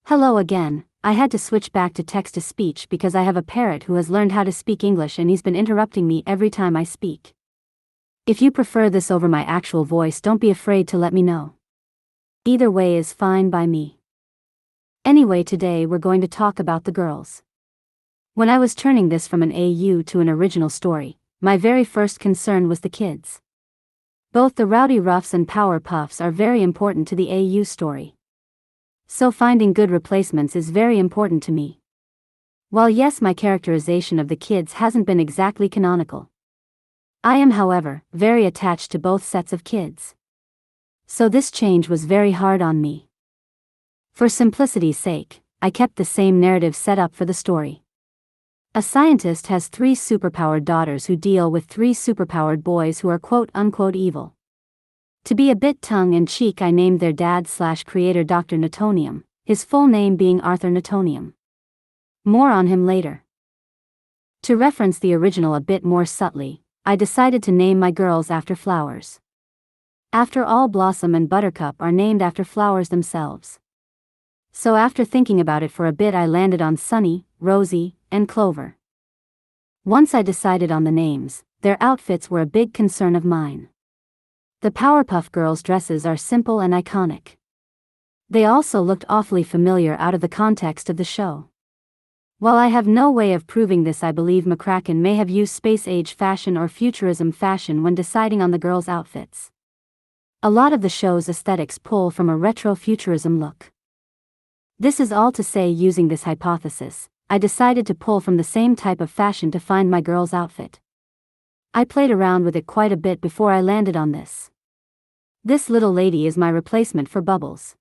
Hello again. I had to switch back to text-to-speech because I have a parrot who has learned how to speak English and he's been interrupting me every time I speak. If you prefer this over my actual voice, don't be afraid to let me know. Either way is fine by me. Anyway, today we're going to talk about the girls. When I was turning this from an AU to an original story, my very first concern was the kids. Both the Rowdy Ruffs and Powerpuffs are very important to the AU story. So finding good replacements is very important to me. While yes, my characterization of the kids hasn't been exactly canonical. I am, however, very attached to both sets of kids. So this change was very hard on me. For simplicity's sake, I kept the same narrative set up for the story. A scientist has 3 superpowered daughters who deal with 3 superpowered boys who are quote-unquote evil. To be a bit tongue-in-cheek, I named their dad/creator Dr. Newtonium, his full name being Arthur Newtonium. More on him later. To reference the original a bit more subtly, I decided to name my girls after flowers. After all, Blossom and Buttercup are named after flowers themselves. So after thinking about it for a bit, I landed on Sunny, Rosie, and Clover. Once I decided on the names, their outfits were a big concern of mine. The Powerpuff Girls' dresses are simple and iconic. They also looked awfully familiar out of the context of the show. While I have no way of proving this, I believe McCracken may have used space-age fashion or futurism fashion when deciding on the girls' outfits. A lot of the show's aesthetics pull from a retro-futurism look. This is all to say, using this hypothesis, I decided to pull from the same type of fashion to find my girl's outfit. I played around with it quite a bit before I landed on this. This little lady is my replacement for Bubbles.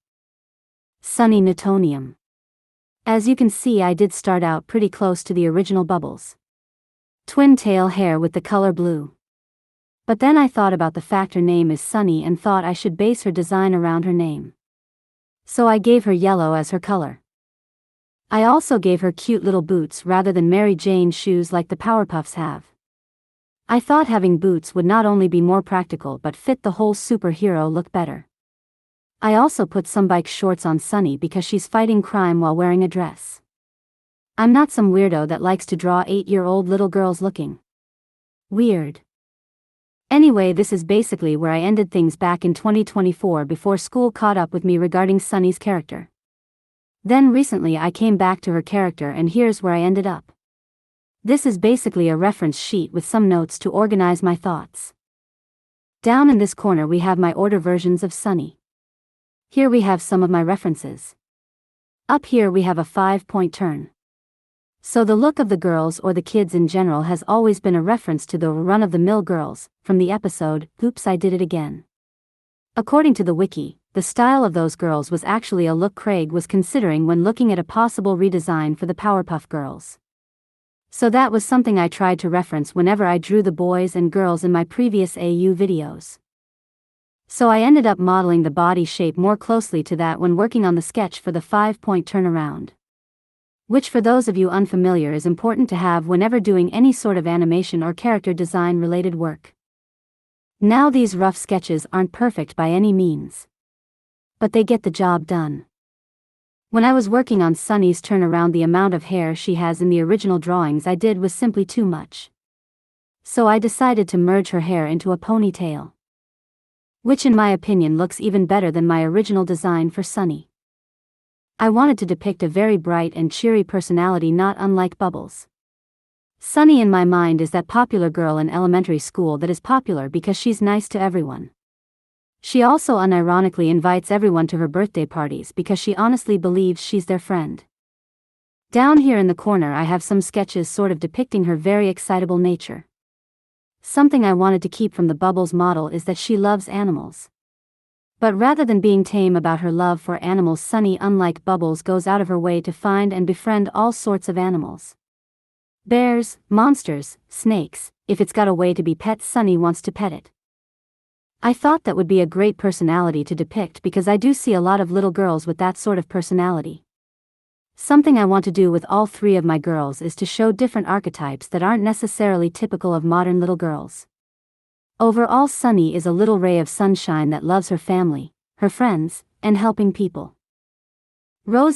Sunny Newtonium. As you can see, I did start out pretty close to the original Bubbles. Twin tail hair with the color blue. But then I thought about the fact her name is Sunny and thought I should base her design around her name. So I gave her yellow as her color. I also gave her cute little boots rather than Mary Jane shoes like the Powerpuffs have. I thought having boots would not only be more practical but fit the whole superhero look better. I also put some bike shorts on Sunny because she's fighting crime while wearing a dress. I'm not some weirdo that likes to draw 8-year-old little girls looking weird. Anyway, this is basically where I ended things back in 2024 before school caught up with me regarding Sunny's character. Then recently I came back to her character and here's where I ended up. This is basically a reference sheet with some notes to organize my thoughts. Down in this corner we have my order versions of Sunny. Here we have some of my references. Up here we have a 5-point turn. So the look of the girls or the kids in general has always been a reference to the run-of-the-mill girls, from the episode, Oops, I Did It Again. According to the wiki, the style of those girls was actually a look Craig was considering when looking at a possible redesign for the Powerpuff Girls. So that was something I tried to reference whenever I drew the boys and girls in my previous AU videos. So I ended up modeling the body shape more closely to that when working on the sketch for the 5-point turnaround. Which, for those of you unfamiliar, is important to have whenever doing any sort of animation or character design related work. Now, these rough sketches aren't perfect by any means, but they get the job done. When I was working on Sunny's turnaround, the amount of hair she has in the original drawings I did was simply too much. So I decided to merge her hair into a ponytail, which in my opinion looks even better than my original design for Sunny. I wanted to depict a very bright and cheery personality not unlike Bubbles. Sunny in my mind is that popular girl in elementary school that is popular because she's nice to everyone. She also unironically invites everyone to her birthday parties because she honestly believes she's their friend. Down here in the corner I have some sketches sort of depicting her very excitable nature. Something I wanted to keep from the Bubbles model is that she loves animals. But rather than being tame about her love for animals, Sunny, unlike Bubbles, goes out of her way to find and befriend all sorts of animals. Bears, monsters, snakes. If it's got a way to be pet, Sunny wants to pet it. I thought that would be a great personality to depict because I do see a lot of little girls with that sort of personality. Something I want to do with all 3 of my girls is to show different archetypes that aren't necessarily typical of modern little girls. Overall, Sunny is a little ray of sunshine that loves her family, her friends, and helping people. Rose